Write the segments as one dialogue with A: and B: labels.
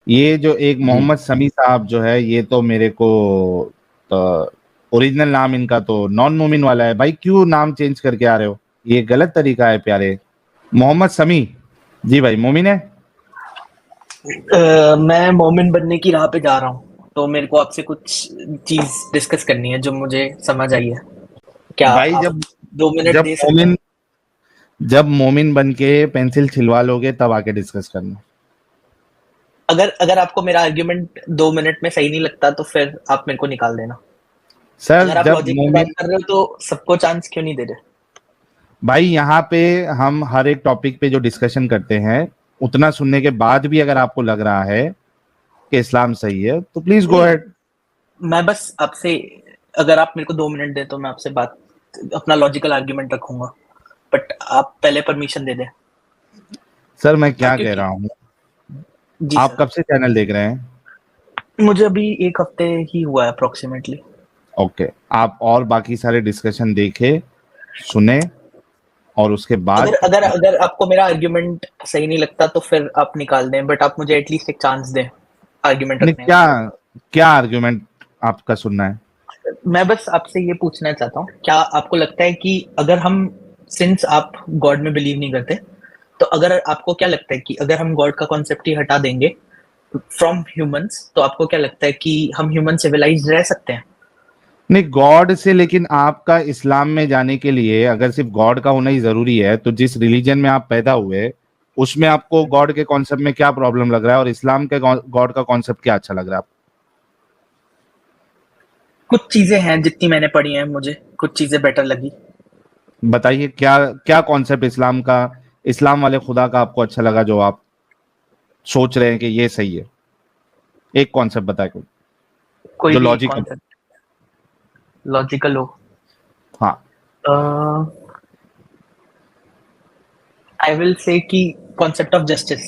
A: ये जो एक
B: जी
A: मोहम्मद समी साहब जो है, ये तो मेरे को ओरिजिनल नाम इनका तो नॉन मोमिन वाला है भाई। क्यों नाम चेंज करके आ रहे हो? ये गलत तरीका है प्यारे। मोहम्मद समी जी भाई मोमिन है?
B: मैं मोमिन बनने की राह पे जा रहा हूँ, तो मेरे को आपसे कुछ चीज डिस्कस करनी है जो मुझे समझ आई है। क्या
A: भाई
B: आप
A: जब
B: 2 मिनट
A: जब
B: दे सकते
A: मोमिन
B: हैं?
A: जब मोमिन बन के पेंसिल छिलवा लोगे तब आके डिस्कस करना।
B: अगर अगर आपको मेरा आर्ग्यूमेंट 2 मिनट में सही नहीं लगता तो फिर आप मेरे को निकाल देना।
A: सर
B: अगर आप
A: जब
B: लॉजिक की बात
A: मोमिन
B: कर रहे हो तो सबको चांस क्यों नहीं दे रहे?
A: भाई यहाँ पे हम हर एक टॉपिक पे जो डिस्कशन करते हैं, उतना सुनने के बाद भी अगर आपको लग रहा है कि इस्लाम सही है तो प्लीज गो
B: नहीं,
A: अहेड।
B: मैं बस आपसे, अगर आप मेरे को 2 मिनट दें तो मैं आपसे बात, अपना लॉजिकल आर्ग्यूमेंट रखूंगा, बट आप पहले परमिशन दे दें।
A: सर मैं क्या कह
B: क्योंकि
A: रहा हूँ,
B: जी
A: आप
B: सर,
A: कब से चैनल देख रहे हैं?
B: मुझे अभी 1 हफ्ते ही हुआ है अप्रोक्सीमेटली।
A: ओके, आप और बाकी सारे डिस्कशन देखे, सुने, और उसके
B: अगर
A: बाद
B: अगर अगर आपको मेरा आर्ग्यूमेंट सही नहीं लगता तो फिर आप निकाल दें, बट आप मुझे एटलीस्ट एक चांस दें आर्ग्यूमेंट
A: नहीं,
B: रखने
A: क्या क्या आर्ग्यूमेंट आपका सुनना है?
B: का। मैं बस आपसे ये पूछना चाहता हूँ, क्या आपको लगता है कि अगर हम, सिंस आप गॉड में बिलीव नहीं करते, तो अगर आपको क्या लगता है कि अगर हम गॉड का कॉन्सेप्ट ही हटा देंगे फ्रॉम ह्यूमंस, तो आपको क्या लगता है कि हम ह्यूमन सिविलाइज्ड रह सकते हैं?
A: नहीं, गॉड से, लेकिन आपका इस्लाम में जाने के लिए अगर सिर्फ गॉड का होना ही जरूरी है, तो जिस रिलीजन में आप पैदा हुए उसमें आपको गॉड के कॉन्सेप्ट में क्या प्रॉब्लम लग रहा है, और इस्लाम के गॉड का कॉन्सेप्ट क्या अच्छा लग रहा है आपको?
B: कुछ चीजें हैं जितनी मैंने पढ़ी हैं, मुझे कुछ चीजें बेटर लगी।
A: बताइए, क्या क्या कॉन्सेप्ट इस्लाम का, इस्लाम वाले खुदा का आपको अच्छा लगा, जो आप सोच रहे हैं कि ये सही है? एक कॉन्सेप्ट बताए कोई
B: कोई
A: जो
B: भी एक
A: लॉजिकल।
B: कॉन्सेप्ट लॉजिकल हो।
A: हाँ।
B: आई विल से कि कॉन्सेप्ट ऑफ जस्टिस।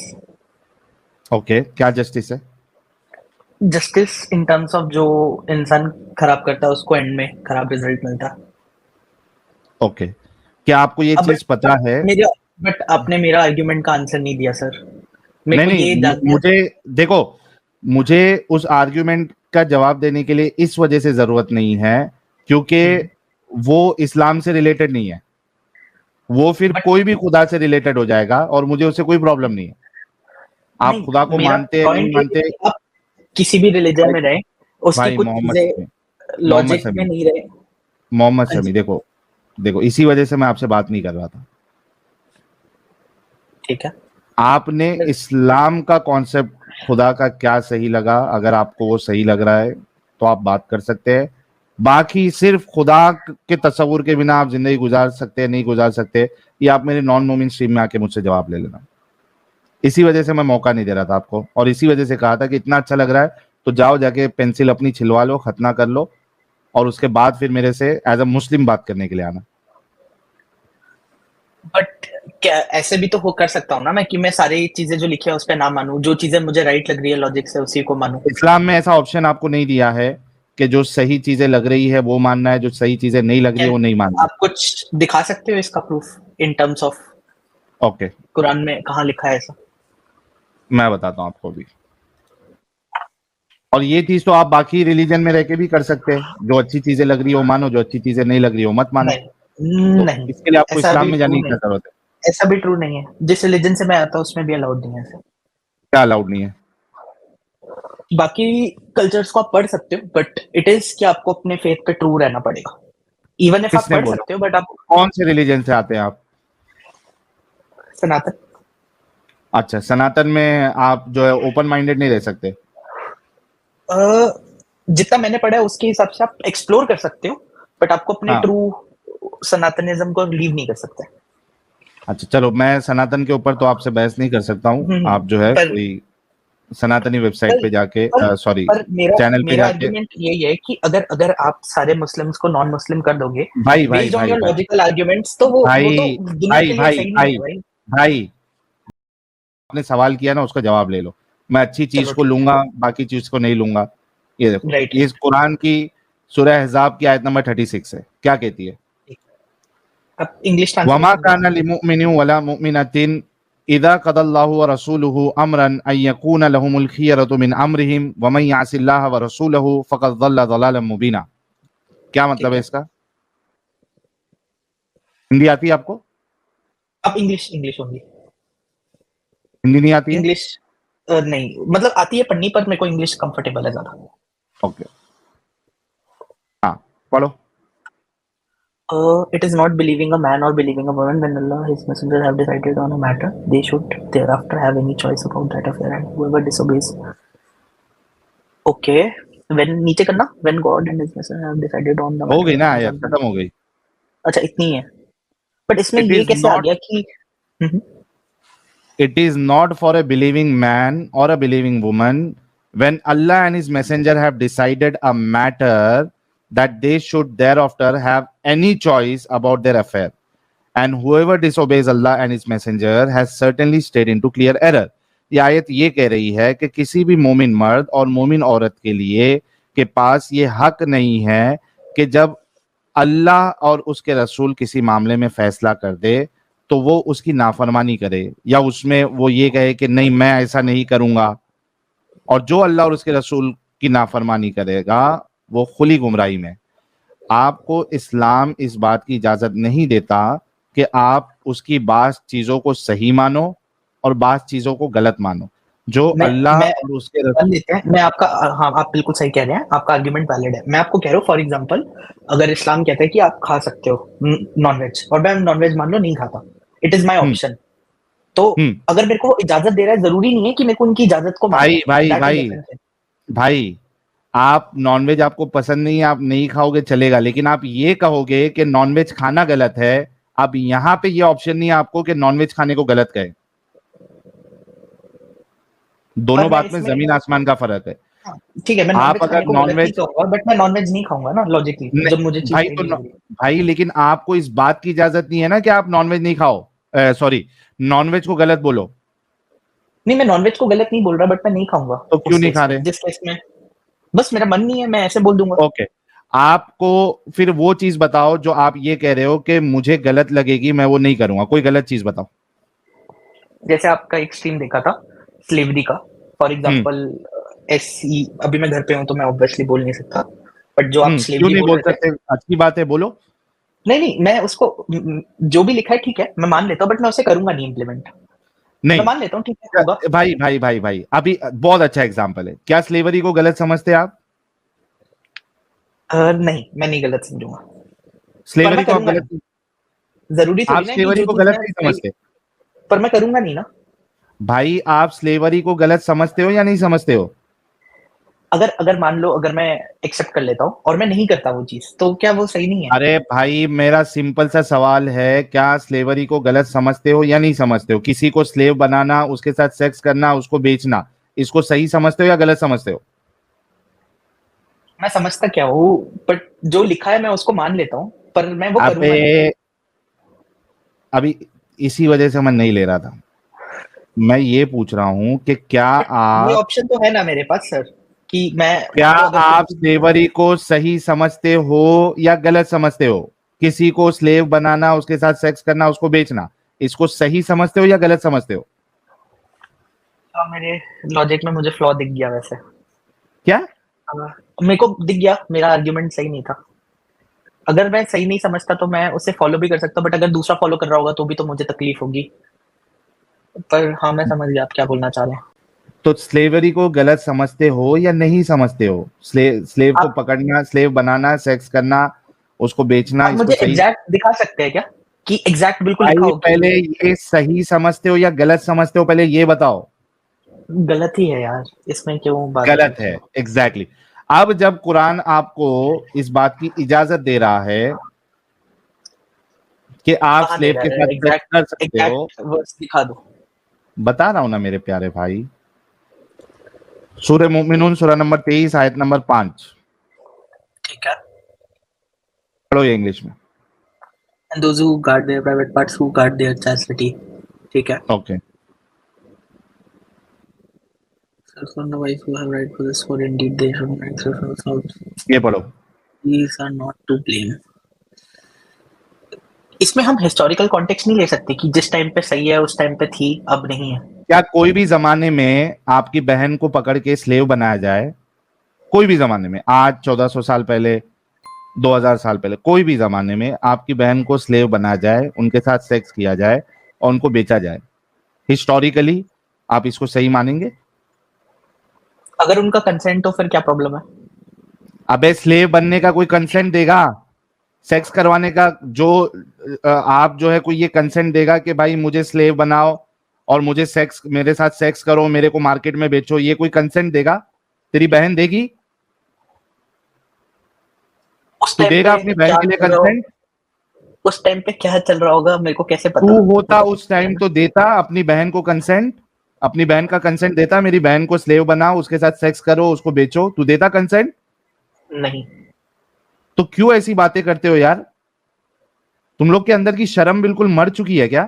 A: ओके, क्या जस्टिस है?
B: जस्टिस इन टर्म्स ऑफ जो इंसान खराब करता है उसको एंड में खराब रिजल्ट मिलता है।
A: ओके, क्या आपको ये
B: अब
A: चीज पता है?
B: मेरा, बट आपने मेरा आर्ग्यूमेंट का आंसर नहीं दिया सर। मेरे
A: नहीं
B: को ये
A: नहीं,
B: जानना है।
A: मुझे देखो, मुझे उस आर्ग्यूमेंट का जवाब देने के लिए इस वजह से जरूरत नहीं है क्योंकि वो इस्लाम से रिलेटेड नहीं है। वो फिर
B: बट
A: कोई भी खुदा से रिलेटेड हो जाएगा और मुझे उससे कोई प्रॉब्लम नहीं है। आप
B: नहीं,
A: खुदा को
B: मेरा
A: मानते हैं नहीं
B: पॉइंट ये है
A: मानते।
B: कि आप किसी भी रिलीजन
A: भाई
B: में रहे, उसकी
A: भाई
B: कुछ
A: मोहम्मद शमी,
B: चीजें
A: मोहम्मद
B: लॉजिक में
A: शमी,
B: नहीं रहे।
A: मोहम्मद
B: हाँ
A: शमी,
B: जी,
A: देखो, देखो इसी वजह से मैं आपसे बात नहीं कर रहा था।
B: ठीक है।
A: आपने इस्लाम का कॉन्सेप्ट खुदा का क्या सही लगा, अगर आपको वो सही लग रहा है तो आप बात कर सकते हैं। बाकी सिर्फ खुदा के तस्वुर के बिना आप जिंदगी गुजार सकते हैं नहीं गुजार सकते, ये आप मेरे नॉन मोमिन स्ट्रीम में आके मुझसे जवाब ले लेना। इसी वजह से मैं मौका नहीं दे रहा था आपको, और इसी वजह से कहा था कि इतना अच्छा लग रहा है तो जाओ जाके पेंसिल अपनी छिलवा लो, खतना कर लो, और उसके बाद फिर मेरे से एज अ मुस्लिम बात करने के लिए आना।
B: बट क्या ऐसे भी तो हो कर सकता हूँ ना मैं, कि मैं सारी चीजें जो लिखी है उस पर ना मानूं, जो चीजें मुझे राइट लग रही है लॉजिक से उसी को मानूं।
A: इस्लाम में ऐसा ऑप्शन आपको नहीं दिया है कि जो सही चीजें लग रही है वो मानना है, जो सही चीजें नहीं लग रही है
B: कैन
A: वो नहीं मानना
B: आप कुछ दिखा सकते हो इसका प्रूफ इन टर्म्स ऑफ
A: है। ओके,
B: कुरान में कहाँ लिखा है ऐसा?
A: मैं बताता हूँ आपको भी। और ये चीज तो आप बाकी रिलीजन में रह के भी कर सकते हैं, जो अच्छी चीजें लग रही हो मानो, जो अच्छी चीजें नहीं लग रही हो मत मानो।
B: नहीं
A: तो
B: नहीं,
A: इसके लिए आपको
B: ऐसा
A: इस्लाम
B: भी
A: में
B: ट्रू
A: जाने की
B: नहीं,
A: क्या जरूरत है?
B: ऐसा भी ट्रू नहीं है। जिस रिलीजन से मैं आता हूँ उसमें भी अलाउड नहीं है ऐसा।
A: क्या अलाउड नहीं है?
B: बाकी कल्चर्स को आप पढ़ सकते हो, बट इट इज कि आपको अपने फेथ पे ट्रू रहना पड़ेगा। इवन इफ आप
A: किसने
B: पढ़
A: बोला?
B: सकते हो, बट आप
A: कौन से रिलीजन से आते हैं आप?
B: सनातन।
A: अच्छा, सनातन में आप जो है ओपन माइंडेड नहीं रह सकते?
B: अ, जितना मैंने पढ़ा है उसके हिसाब से आप एक्सप्लोर कर सकते हो, बट आपको अपने
A: हाँ।
B: ट्रू सनातनिज्म को लीव नहीं कर सकते।
A: अच्छा चलो, मैं सनातन के ऊपर तो आपसे बहस नहीं कर सकता हूँ। आप जो है
B: पर
A: कोई सनातनी वेबसाइट
B: पर
A: पे जाके,
B: पर
A: सॉरी,
B: पर मेरा
A: चैनल पे
B: मेरा
A: जाके।
B: आर्ग्यूमेंट यही है कि अगर अगर आप सारे मुस्लिम्स को नॉन मुस्लिम कर दोगे
A: भाई भाई
B: बेस्ड ऑन
A: भाई
B: योर
A: भाई
B: लॉजिकल आर्ग्यूमेंट्स, तो वो तो
A: भाई
B: दुनिया
A: भाई
B: के लिए
A: भाई
B: सही नहीं
A: भाई
B: है भाई।
A: भाई, आपने सवाल किया ना, उसका जवाब ले लो। मैं अच्छी चीज
B: चलो
A: को
B: ठीक है।
A: लूंगा, बाकी चीज को नहीं लूंगा। ये देखो,
B: राइट
A: ये
B: राइट।
A: कुरान की सूरह अहज़ाब की आयत नंबर 36 है, क्या कहती है?
B: आप इंग्लिश
A: वमा
B: ट्रांसलेशन दो।
A: काना लिमुमिनिन वला मुमिनतिन इदा क़दल्लाहु व रसूलुहु अमरन अन यकून लहुमुल खियरतु मिन अमरिहिम व मन यअसिल्लाह व रसूलहु फ़क़द ज़ल्ल ज़लालन मुबीना। क्या मतलब
B: ठीक
A: है
B: है।
A: इसका? हिंदी आती है आपको?
B: आप इंग्लिश इंग्लिश होंगी।
A: हिंदी नहीं आती है?
B: इंग्लिश नहीं, मतलब आती है पढ़नी, पर मेरे को इंग्लिश कंफर्टेबल है ज्यादा।
A: ओके, हाँ पढ़ो।
B: It is not believing a man or believing a woman when Allah His Messenger have decided on a matter. They should thereafter have any choice about that affair, and whoever disobeys. Okay. When नीचे करना, when God and His Messenger have decided on the
A: हो
B: matter
A: गई
B: of
A: ना आयत,
B: consumption.
A: खत्म हो गई।
B: अच्छा इतनी है, बट इसमें
A: इट
B: ये
A: इज
B: कैसे आ
A: नॉट
B: गया कि
A: it is not for a believing man or a believing woman when Allah and His Messenger have decided a matter that they should thereafter have any choice about their affair. And whoever disobeys Allah and His Messenger has certainly strayed into clear error. ये आयत ये कह रही है कि किसी भी मोमिन मर्द और मोमिन औरत के लिए के पास ये हक नहीं है कि जब अल्लाह और उसके रसूल किसी मामले में फैसला कर दे तो वो उसकी नाफरमानी करे, या उसमें वो ये कहे कि नहीं मैं ऐसा नहीं करूंगा, और जो अल्लाह और उसके रसूल की नाफरमानी करेगा वो खुली गुमराही में। आपको इस्लाम इस बात की इजाजत नहीं देता कि आप उसकी बात चीजों को सही मानो और बात चीजों को गलत मानो। जो अल्लाह और उसके
B: मान लेते हैं, मैं आपका हाँ आप बिल्कुल सही कह रहे हैं, आपका आर्ग्यूमेंट वैलिड है। मैं आपको कह रहा हूँ फॉर एग्जांपल, अगर इस्लाम कहता है कि आप खा सकते हो नॉनवेज, और मैं नॉनवेज मान लो नहीं खाता, इट इज माय ऑप्शन, तो अगर मेरे को इजाजत दे रहा है, जरूरी नहीं है कि मेरे को उनकी इजाजत को मानना है।
A: भाई भाई
B: That is
A: भाई
B: different thing.
A: भाई, आप नॉनवेज आपको पसंद नहीं है, आप नहीं खाओगे चलेगा, लेकिन आप ये कहोगे कि नॉनवेज खाना गलत है, अब यहाँ पे ये ऑप्शन नहीं है आपको कि नॉनवेज खाने को गलत कहे। दोनों बात में जमीन आसमान का फर्क है।
B: हाँ, ठीक है, मैं
A: आप
B: नॉनवेज
A: अगर
B: खाने को गलत नहीं
A: नॉनवेज
B: कहूंगा, बट मैं नॉनवेज नहीं खाऊंगा ना लॉजिकली, जब मुझे चीज
A: भाई
B: सही
A: तो
B: नहीं लग रही।
A: भाई लेकिन आपको इस बात की इजाजत नहीं है ना कि आप नॉनवेज नहीं खाओ, सॉरी नॉनवेज को गलत बोलो।
B: नहीं, मैं नॉनवेज को गलत नहीं बोल रहा, बट मैं नहीं खाऊंगा।
A: तो क्यों नहीं खा रहे?
B: जिस केस में बस मेरा मन नहीं है, मैं ऐसे बोल दूंगा।
A: ओके, आपको फिर वो चीज बताओ जो आप ये कह रहे हो कि मुझे गलत लगेगी, मैं वो नहीं करूंगा। कोई गलत चीज बताओ।
B: जैसे आपका एक्सट्रीम देखा था स्लेवरी का, फॉर एग्जांपल एससी, अभी मैं घर पे हूं तो मैं ऑब्वियसली बोल नहीं सकता, बट जो आप
A: क्यों
B: स्लेवरी
A: नहीं
B: बोल
A: बोल
B: रहे थे,
A: सकते? अच्छी बात है, बोलो।
B: नहीं मैं उसको जो भी लिखा है ठीक है, मैं मान लेता हूँ, बट मैं उसे करूंगा नहीं इम्प्लीमेंट। मैं
A: नहीं
B: मान लेता हूँ ठीक है होगा।
A: भाई भाई भाई भाई, अभी बहुत अच्छा एग्जांपल है। क्या स्लेवरी को गलत समझते हैं आप?
B: नहीं, मैं नहीं गलत समझूंगा, पर
A: स्लेवरी
B: मैं
A: को आप
B: करूंगा
A: गलत,
B: नहीं। जरूरी
A: आप
B: थोड़ी ना कि
A: स्लेवरी
B: जो
A: को
B: चीज
A: गलत
B: मैं
A: नहीं समझते?
B: पर मैं करूंगा नहीं ना।
A: भाई आप स्लेवरी को गलत समझते हो या नहीं समझते हो?
B: अगर मान लो, अगर मैं एक्सेप्ट कर लेता हूँ और मैं नहीं करता वो चीज, तो क्या वो सही नहीं है?
A: अरे भाई मेरा सिंपल सा सवाल है, क्या स्लेवरी को गलत समझते हो या नहीं समझते हो? किसी को स्लेव बनाना, उसके साथ सेक्स करना, उसको बेचना, इसको सही समझते हो या गलत समझते हो?
B: मैं समझता क्या हूँ, बट जो लिखा है मैं उसको मान लेता हूँ, पर मैं वो करूंगा नहीं।
A: अबे अभी इसी वजह से मैं नहीं ले रहा था। मैं ये पूछ रहा हूं कि क्या
B: ये
A: आप
B: ऑप्शन तो है ना मेरे पास सर, कि मैं
A: क्या
B: मान लो अगर
A: आप स्लेवरी को सही समझते हो या गलत समझते हो? किसी को स्लेव बनाना, उसके साथ सेक्स करना, उसको बेचना, इसको सही समझते हो या गलत समझते हो?
B: मेरे लॉजिक में मुझे फ्लॉ दिख गया वैसे।
A: क्या
B: मेरे को दिख गया, मेरा आर्ग्यूमेंट सही नहीं था। अगर मैं सही नहीं समझता तो मैं उसे फॉलो भी कर सकता, बट अगर दूसरा फॉलो कर रहा होगा तो भी तो मुझे तकलीफ होगी। पर हाँ, मैं समझ गया आप क्या बोलना चाह रहे हैं।
A: तो स्लेवरी को गलत समझते हो या नहीं समझते हो? स्लेव को पकड़ना, स्लेव बनाना, सेक्स करना, उसको बेचना,
B: आप
A: इसको
B: मुझे
A: सही?
B: एग्जैक्ट दिखा सकते हैं क्या, कि एग्जैक्ट बिल्कुल लिखा
A: भाई
B: हो
A: पहले
B: कि
A: ये सही समझते हो या गलत समझते हो, पहले ये बताओ।
B: गलत ही है यार, इसमें क्यों बात
A: गलत
B: की?
A: है, एग्जैक्टली अब जब कुरान आपको इस बात की इजाजत दे रहा है कि आप
B: कहाँ दे
A: स्लेव
B: रहा
A: के
B: है?
A: साथ सेक्स कर सकते हो,
B: एग्जैक्ट वर्ड्स दिखा दो।
A: बता रहा हूं ना मेरे प्यारे भाई। सूरह मोमिनून सूरह नंबर 23 आयत नंबर 5,
B: ठीक है।
A: पढ़ो ये इंग्लिश में।
B: And those who guard their private parts, who guard their chastity. ठीक है।
A: Okay,
B: Husband and wife who have right for this, for indeed they should not exert themselves.
A: ये पढ़ो।
B: These are not to blame. इसमें हम historical context नहीं ले सकते कि जिस टाइम पे सही है उस टाइम पे थी, अब नहीं है।
A: क्या कोई भी जमाने में आपकी बहन को पकड़ के स्लेव बनाया जाए, कोई भी जमाने में, आज 1400 साल पहले, 2000 साल पहले, कोई भी जमाने में आपकी बहन को स्लेव बनाया जाए, उनके साथ सेक्स किया जाए और उनको बेचा जाए, हिस्टोरिकली आप इसको सही मानेंगे?
B: अगर उनका कंसेंट हो फिर क्या प्रॉब्लम है?
A: अबे स्लेव बनने का कोई कंसेंट देगा? सेक्स करवाने का जो आप जो है कोई ये कंसेंट देगा कि भाई मुझे स्लेव बनाओ और मुझे सेक्स, मेरे साथ सेक्स करो, मेरे को मार्केट में बेचो, ये कोई कंसेंट देगा? तेरी बहन देगी?
B: उस
A: तू
B: टाइम
A: देगा
B: पे
A: अपनी बहन
B: क्या
A: के लिए
B: चल रहा हो-
A: कंसेंट?
B: उस टाइम पे क्या चल रहा होगा मेरे को कैसे
A: तू
B: पता?
A: होता उस टाइम तो देता अपनी बहन को कंसेंट, अपनी बहन का कंसेंट देता, मेरी बहन को स्लेव बनाओ, उसके साथ सेक्स करो, उसको बेचो, तू देता कंसेंट?
B: नहीं।
A: तो क्यों ऐसी बातें करते हो यार? तुम लोग के अंदर की शर्म बिल्कुल मर चुकी है क्या?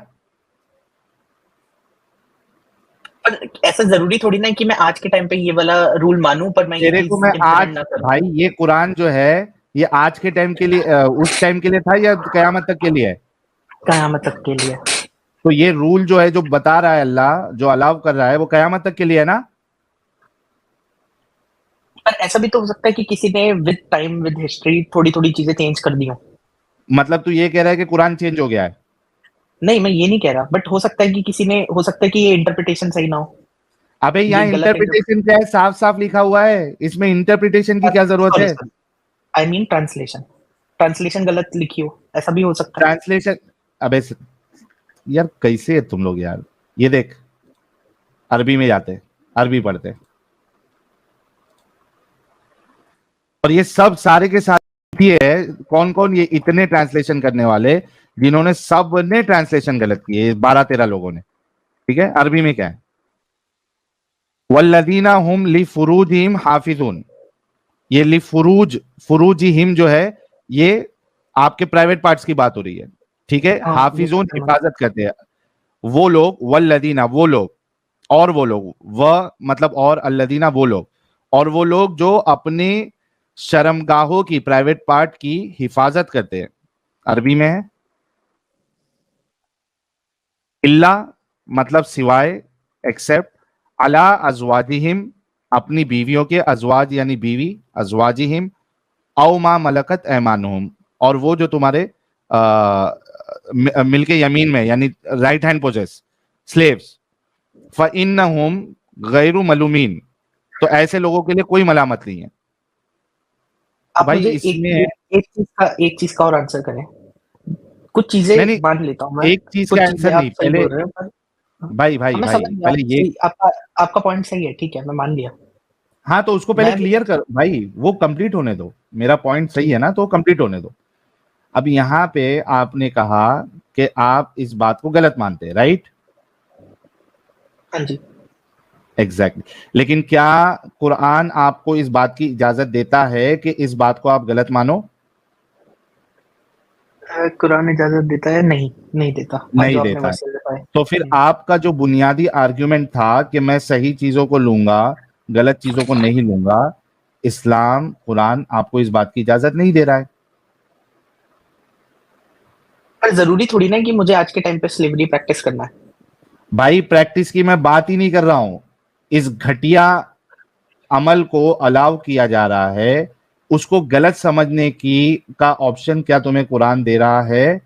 B: पर ऐसा जरूरी थोड़ी ना है कि मैं आज के टाइम पे ये वाला रूल मानूं पर मैं ये
A: तेरे
B: चीज
A: को मैं आज,
B: इम्प्लीमेंट ना करूं।
A: भाई ये कुरान जो है ये आज के टाइम के लिए उस टाइम के लिए था या कयामत तक के लिए है?
B: कयामत तक के लिए।
A: तो ये रूल जो है जो बता रहा है अल्लाह, जो अलाउ कर रहा है, वो कयामत तक के लिए है ना?
B: पर ऐसा भी तो हो सकता है कि किसी ने विद टाइम विद हिस्ट्री थोड़ी थोड़ी चीजें चेंज कर दी हो।
A: मतलब तू ये कह रहा है कि कुरान चेंज हो गया है?
B: नहीं, मैं ये नहीं कह रहा, बट हो सकता है कि किसी ने, हो सकता है कि ये इंटरप्रिटेशन सही ना हो।
A: अबे
B: ये
A: यहाँ
B: गलत
A: इंटरप्रिटेशन क्या है? साफ साफ लिखा हुआ है, इसमें इंटरप्रिटेशन की क्या जरूरत
B: सॉरी
A: है?
B: Sorry, I mean translation. Translation गलत लिखी हो, ऐसा भी हो सकता है।
A: ट्रांसलेशन? अबे यार कैसे है तुम लोग यार? ये देख, अरबी में जाते, अरबी पढ़ते, और ये सब सारे के सारे ये है, कौन कौन ये इतने ट्रांसलेशन करने वाले जिन्होंने सब ने ट्रांसलेशन गलत किए, 12-13 लोगों ने। ठीक है, अरबी में क्या है? वल्लदीना हुम ली फुरूजिहिम हाफिजून। ये ली फुरूज, फुरूजिहिम जो है ये आपके प्राइवेट पार्ट्स की बात हो रही है। ठीक है,
B: हाँ, ये
A: हाफिजून
B: समझ।
A: हिफाजत करते हैं वो लोग, वल्लदीना वो लोग, और वो लोग, वह मतलब और, अल्लदीना वो लोग, और वो लोग जो अपनी शर्मगाहों की, प्राइवेट पार्ट की हिफाजत करते हैं। अरबी में है इल्ला मतलब सिवाय, एक्सेप्ट, अला अजवाजिहिम अपनी बीवियों के, अजवाज यानी बीवी, अजवाजिहिम, औ मा मलकत ऐमानुहुम और वो जो तुम्हारे मिलके यमीन में यानी राइट हैंड पोजेस, स्लेव्स, फ़इन्नहुम गैरु मलूमीन, तो ऐसे लोगों के लिए कोई मलामत नहीं है। तो
B: आप
A: भाई
B: मुझे
A: इसमें
B: एक चीज का और आंसर करें। कुछ चीजें
A: नहीं नहीं,
B: मान लेता हूँ मैं,
A: एक चीज का
B: कुछ चीजें
A: आंसर
B: आप
A: नहीं,
B: सही
A: पहले
B: बोल रहे हो, पर
A: भाई
B: हाँ,
A: भाई
B: मैं समझ
A: भाई
B: गया,
A: पहले ये,
B: आपका आपका पॉइंट सही है, ठीक है, मैं मान लिया।
A: हाँ तो उसको पहले
B: मैं
A: क्लियर कर भाई, वो कंप्लीट होने दो, मेरा पॉइंट सही है ना, तो कंप्लीट होने दो। अब यहाँ पे आपने कहा कि आप इस बात को गलत मानते हैं, राइट?
B: हाँ जी।
A: एग्जैक्टली लेकिन क्या कुरान आपको इस बात की इजाजत देता है कि इस बात को आप गलत मानो?
B: कुरान इजाजत देता है? नहीं, नहीं देता। आप
A: नहीं
B: जो आपने
A: देता है।
B: वर्सेस बताए।
A: तो फिर आपका जो बुनियादी आर्ग्यूमेंट था कि मैं सही चीजों को लूंगा, गलत चीजों को नहीं लूंगा, इस्लाम, कुरान आपको इस बात की इजाजत नहीं दे रहा है।
B: पर जरूरी थोड़ी ना कि मुझे आज के टाइम पे स्लेवरी प्रैक्टिस करना है।
A: भाई प्रैक्टिस की मैं बात ही नहीं कर रहा हूं, इस घटिया अमल को अलाउ किया जा रहा है, उसको गलत समझने की का ऑप्शन क्या तुम्हें कुरान दे रहा है?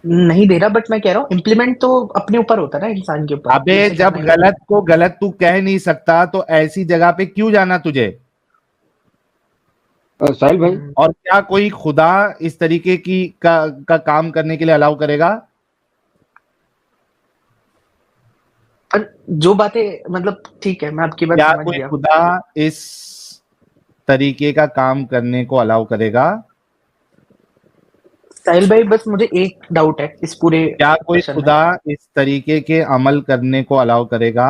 B: नहीं दे रहा, बट मैं कह रहा हूँ इम्प्लीमेंट तो अपने ऊपर होता है ना, इंसान के ऊपर कि
A: अबे
B: उसे
A: जब
B: करना है कि
A: गलत को गलत तू कह नहीं सकता तो ऐसी जगह पे क्यों जाना तुझे?
C: साहिल भाई,
B: नहीं।
A: और क्या कोई खुदा इस तरीके की का काम करने के लिए अलाउ करेगा?
B: पर जो बातें, मतलब ठीक है, मैं आपकी बात
A: क्या
B: समझ
A: कोई
B: गया।
A: खुदा इस तरीके का काम करने को अलाउ करेगा?
B: साहिल भाई, बस मुझे एक डाउट है इस पूरे
A: क्या कोई
B: क्वेश्चन में।
A: खुदा इस तरीके के अमल करने को अलाउ करेगा?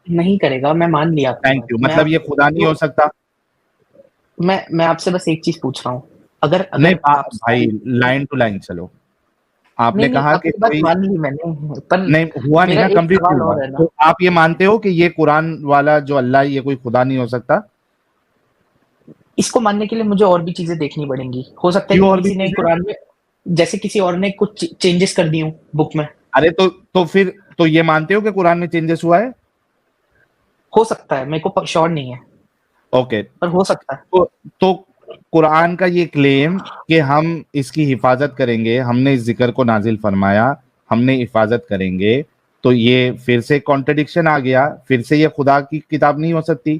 B: नहीं करेगा, मैं मान लिया आपकी
A: थैंक
B: बात।
A: यू,
B: मैं
A: मतलब ये खुदा नहीं हो सकता?
B: मैं आपसे बस एक चीज पूछ रहा हूँ। अगर
A: नहीं
B: अगर आप
A: भाई, लाइन टू लाइन चलो। आपने
B: नहीं नहीं,
A: कहा कि
B: आपकी बात
A: कोई,
B: मान ली मैंने, पर
A: नहीं हुआ नहीं
B: मेरा
A: ना,
B: एक
A: कंप्लीट नहीं
B: सवाल
A: हुआ,
B: और है ना।
A: तो आप ये मानते हो कि ये कुरान वाला जो अल्लाह है, ये कोई खुदा नहीं हो सकता?
B: इसको मानने के लिए मुझे और भी चीजें देखनी पड़ेंगी। हो सकता है
A: क्यों
B: कि
A: और भी
B: किसी ने
A: चीजें?
B: कुरान में, जैसे किसी और ने कुछ चेंजेस कर दिए बुक में।
A: अरे तो फिर तो ये मानते हो कि कुरान में चेंजेस हुआ है?
B: हो सकता है, मेरे को श्योर नहीं है,
A: ओके।
B: पर हो सकता है।
A: तो कुरान का ये क्लेम कि हम इसकी हिफाजत करेंगे, हमने इस जिक्र को नाजिल फरमाया, हमने हिफाजत करेंगे, तो ये फिर से कॉन्ट्रडिक्शन आ गया, फिर से ये खुदा की किताब नहीं हो सकती।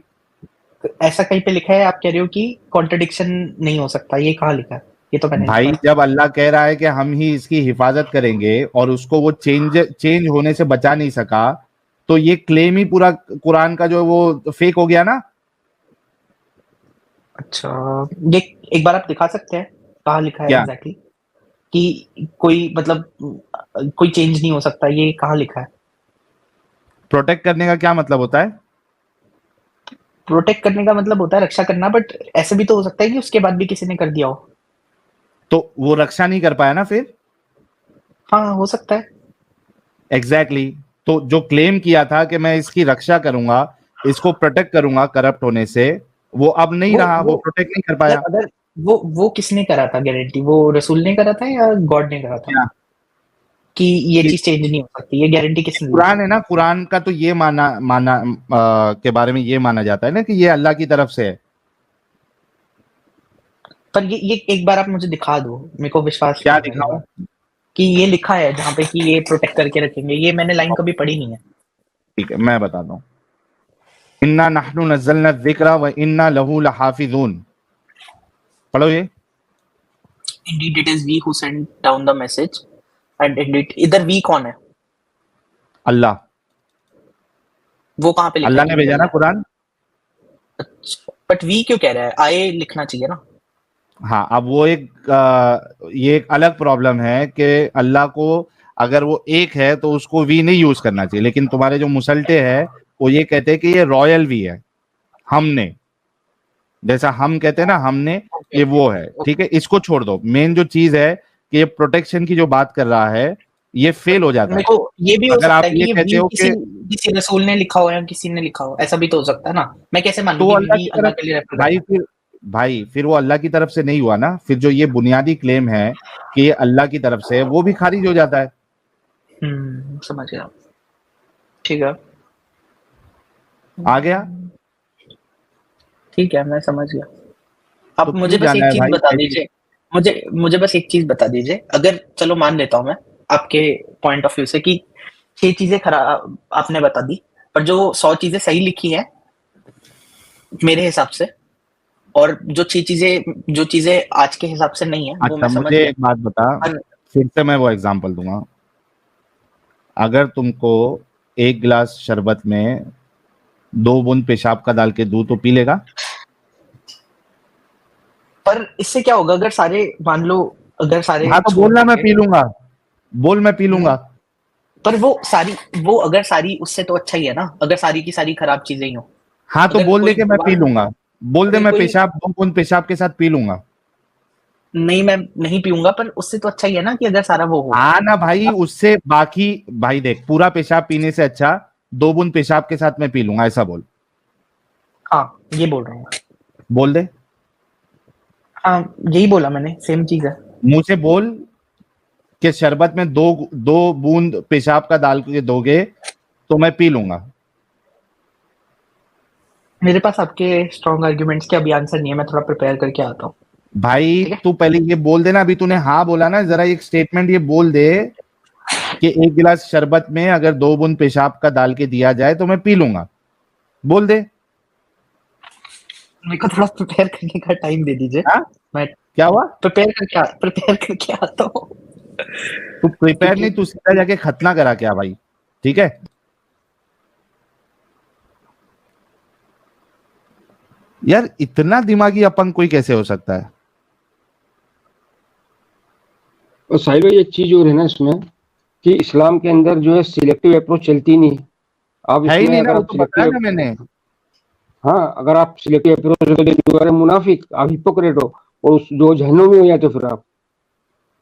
B: तो ऐसा कहीं पे लिखा है, आप कह रहे हो कि कॉन्ट्रडिक्शन नहीं हो सकता, ये कहाँ लिखा है? ये तो मैंने नहीं
A: भाई
B: पढ़ा।
A: जब अल्लाह कह रहा है कि हम ही इसकी हिफाजत करेंगे और उसको वो चेंज होने से बचा नहीं सका, तो ये क्लेम ही पूरा कुरान का जो वो फेक हो गया ना।
B: अच्छा, ये एक बार आप दिखा सकते हैं कहाँ लिखा है
A: क्या?
B: एग्जैक्टली कि कोई मतलब कोई चेंज नहीं हो सकता, ये कहाँ लिखा है?
A: प्रोटेक्ट करने का क्या मतलब होता है?
B: प्रोटेक्ट करने का मतलब होता है रक्षा करना, बट ऐसे भी तो हो सकता है कि उसके बाद भी किसी ने कर दिया हो।
A: तो वो रक्षा नहीं कर पाया ना फिर।
B: हाँ, हो सकता है।
A: एग्जैक्टली तो जो क्लेम किया था कि मैं इसकी रक्षा करूंगा, इसको प्रोटेक्ट करूंगा करप्ट होने से, वो अब नहीं रहा, वो प्रोटेक्ट नहीं कर
B: अगर
A: पाया।
B: अगर वो किसने करा था गारंटी? वो रसूल ने करा था या गॉड ने करा था
A: क्या?
B: कि ये
A: कि
B: चीज चेंज नहीं हो सकती? ये गारंटी किसने दी थी?
A: कुरान है ना, कुरान का तो ये माना माना के बारे में ये माना जाता है ना कि ये अल्लाह की तरफ से है।
B: पर ये एक बार आप मुझे दिखा दो, मेरे को विश्वास
A: क्या
B: नहीं है ये
A: दिखाऊं?
B: बात कि ये लिखा है जहाँ पे कि ये प्रोटेक्ट करके रखेंगे। ये मैंने लाइन कभी पढ़ी नहीं है।
A: ठीक है, मैं बताता हूँ। इन्ना नहनु नज़्ज़लना ज़िक्रा व इन्ना लहू लहाफिज़ून। पढ़ो ये।
B: Indeed it is we who sent down the message and indeed इधर we कौन है?
A: अल्लाह।
B: वो कहाँ पे लिखा है
A: अल्लाह
B: कि
A: ने
B: भी
A: भेजा ना
B: अल्लाह है?
A: कुरान।
B: अच्छा, बट वी क्यों कह रहा है? आए लिखना चाहिए ना।
A: हाँ, अब वो ये एक अलग प्रॉब्लम है कि अल्लाह को अगर वो एक है तो उसको वी नहीं यूज करना चाहिए, लेकिन तुम्हारे जो मुसलटे हैं वो ये कहते हैं कि ये रॉयल वी है, हमने, जैसा हम कहते हैं ना हमने,
B: ओके
A: ये वो है। ठीक है, इसको छोड़ दो। मेन जो चीज है कि ये प्रोटेक्शन की जो बात कर रहा है, ये फेल हो जाता
B: मेरे
A: है
B: को ये भी हो
A: अगर
B: सकता
A: आप
B: है कि
A: ये
B: ये
A: कहते
B: वी
A: हो
B: किसी
A: कि
B: किसी रसूल ने लिखा हो या किसी ने लिखा हो, ऐसा भी तो हो सकता है ना। मैं कैसे मान
A: तो
B: लूं
A: वो
B: कि
A: अल्लाह
B: वी
A: की
B: अल्लाह
A: तरफ,
B: के लिए रेफर
A: भाई
B: करता है?
A: फिर भाई फिर वो अल्लाह की तरफ से नहीं हुआ ना, फिर जो ये बुनियादी क्लेम है कि ये अल्लाह की तरफ से है, वो भी खारिज हो जाता है।
B: समझ गया। ठीक है।
A: आ गया?
B: ठीक है, मैं समझ गया।
A: तो
B: आप मुझे
A: क्यों
B: बस
A: जाना
B: एक
A: है
B: चीज
A: भाई
B: बता
A: पहले?
B: दीजिए। मुझे मुझे बस एक चीज बता दीजिए, अगर चलो मान लेता हूँ मैं आपके पॉइंट ऑफ व्यू से कि 6 चीजें खराब आपने बता दी, पर जो 100 चीजें सही लिखी है मेरे हिसाब से, और जो चीजें आज के हिसाब से नहीं है, वो
A: अच्छा
B: मैं समझ
A: मुझे
B: गया।
A: एक बात बता,
B: पर
A: फिर से मैं वो एग्जांपल दूंगा। अगर तुमको एक गिलास शरबत में 2 बूंद पेशाब का डाल के दूं तो पी लेगा?
B: पर इससे क्या होगा अगर सारे मान लो, अगर सारे
A: हाँ तो
B: छोड़
A: बोलना मैं
B: देंगे?
A: पी लूंगा, बोल मैं पी लूंगा।
B: पर वो अगर सारी, उससे तो अच्छा ही है ना अगर सारी की सारी खराब चीजें ही हो।
A: हाँ तो
B: अगर
A: बोल दे
B: कोई
A: कि मैं पी
B: भगवान,
A: लूंगा, बोल दे
B: अगर
A: मैं
B: कोई
A: पेशाब 2 बूंद पेशाब के साथ पी लूंगा।
B: नहीं, मैं नहीं पीऊंगा, पर उससे तो अच्छा ही है ना कि अगर सारा वो हो।
A: हाँ ना भाई, उससे बाकी, भाई देख, पूरा पेशाब पीने से अच्छा 2 बूंद पेशाब के साथ मैं पी लूंगा, ऐसा बोल।
B: हाँ, ये बोल रहा हूँ।
A: बोल दे,
B: हाँ, यही बोला मैंने, सेम चीज है।
A: मुंह से बोल कि शरबत में 2 बूंद पेशाब का डाल के दोगे तो मैं पी लूंगा।
B: मेरे पास आपके स्ट्रॉन्ग आर्ग्यूमेंट्स के अभी आंसर नहीं है, मैं थोड़ा प्रिपेयर करके आता हूँ।
A: भाई
B: ठीक है।
A: तू पहले ये बोल देना, अभी तूने हाँ बोला ना, जरा एक स्टेटमेंट ये बोल दे कि एक गिलास शरबत में अगर 2 बूंद पेशाब का डाल के दिया जाए तो मैं पी लूंगा, बोल दे।
B: मेरे को थोड़ा प्रिपेयर करने का टाइम दे दीजिए।
A: हाँ,
B: मैं
A: क्या हुआ?
B: प्रिपेयर करके आता हूँ।
A: तू प्रिपेयर
B: क्योंकि
A: नहीं, तू सीधा जाके खतना करा क्या भाई? ठीक है, यार इतना दिमागी अपंग कोई कैसे हो सकता है?
C: और साहिब भाई एक चीज और है ना इसमें कि इस्लाम के अंदर जो है सिलेक्टिव अप्रोच चलती नहीं। आप
A: है ही
C: इसमें
A: नहीं ना,
C: अगर
A: वो
C: आप
A: तो बताया
C: सिलेक्टिव,
A: ना मैंने।
C: हाँ अगर आप सिलेक्टिव अप्रोच मुनाफिक, आप हिपोक्रेट हो और जो जहन्नुम में हो जाते फिर आप।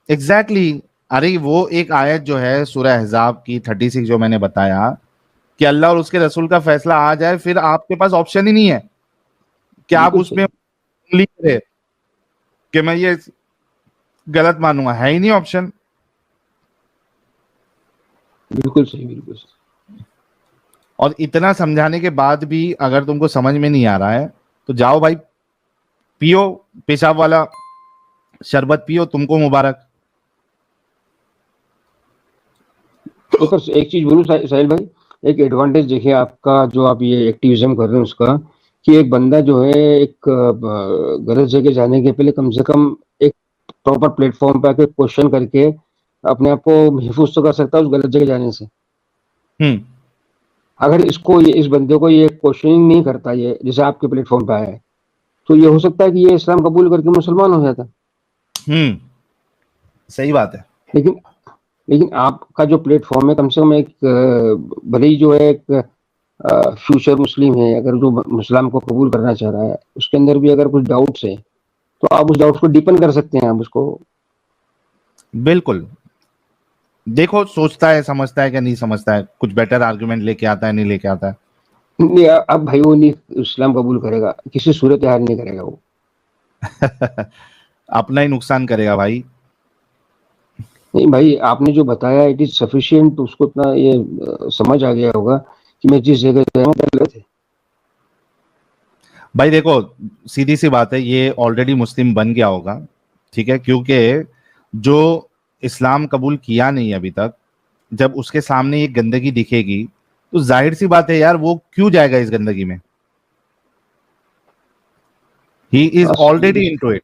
A: Exactly exactly। अरे वो एक आयत जो है सूरह अहज़ाब की 36 जो मैंने बताया कि अल्लाह और उसके रसूल का फैसला आ जाए, फिर आपके पास ऑप्शन ही नहीं है कि आप
C: बिल्कुल
A: उसमें
C: सही।
A: उंगली करे कि मैं ये गलत मानूंगा, है ही नहीं ऑप्शन।
C: बिल्कुल सही, बिल्कुल सही।
A: और इतना समझाने के बाद भी अगर तुमको समझ में नहीं आ रहा है तो जाओ भाई, पियो पेशाब वाला शरबत पियो, तुमको मुबारक।
C: देखो एक चीज बोलूं साहिल भाई, एक एडवांटेज देखिए आपका, जो आप ये एक्टिविज्म कर रहे हैं उसका, कि एक बंदा जो है एक गलत जगह जाने के पहले कम से कम एक प्रॉपर प्लेटफॉर्म पे आके क्वेश्चन करके अपने आप को महफूज तो कर सकता है उस गलत जगह जाने से।
A: हम्म।
C: अगर इस बंदे को ये क्वेश्चनिंग नहीं करता, ये जैसे आपके प्लेटफॉर्म पे आया है, तो ये हो सकता है कि ये इस्लाम कबूल करके मुसलमान हो जाता।
A: हम्म, सही बात है।
C: लेकिन लेकिन आपका जो प्लेटफॉर्म है, कम से कम एक भले ही जो है एक फ्यूचर मुस्लिम है, अगर जो मुस्लिम को कबूल करना चाह रहा है, उसके अंदर भी अगर कुछ डाउट्स है तो आप उस डाउट्स को डीपन कर सकते हैं, आप उसको।
A: बिल्कुल, देखो सोचता है समझता है कि नहीं समझता है, कुछ बेटर आर्गुमेंट लेके आता है नहीं लेके आता है।
C: नहीं, अब भाई वो नहीं इस्लाम कबूल करेगा, किसी सूरत हाल नहीं करेगा वो।
A: अपना ही नुकसान करेगा भाई।
C: नहीं भाई, आपने जो बताया इट इज सफिशिएंट, उसको इतना ये समझ आ गया होगा कि मैं जिस जगह गया हूँ गलत है।
A: भाई देखो, सीधी सी बात है, ये ऑलरेडी मुस्लिम बन गया होगा, ठीक है, क्योंकि जो इस्लाम कबूल किया नहीं अभी तक, जब उसके सामने ये गंदगी दिखेगी तो जाहिर सी बात है यार, वो क्यों जाएगा इस गंदगी में। He is already into it.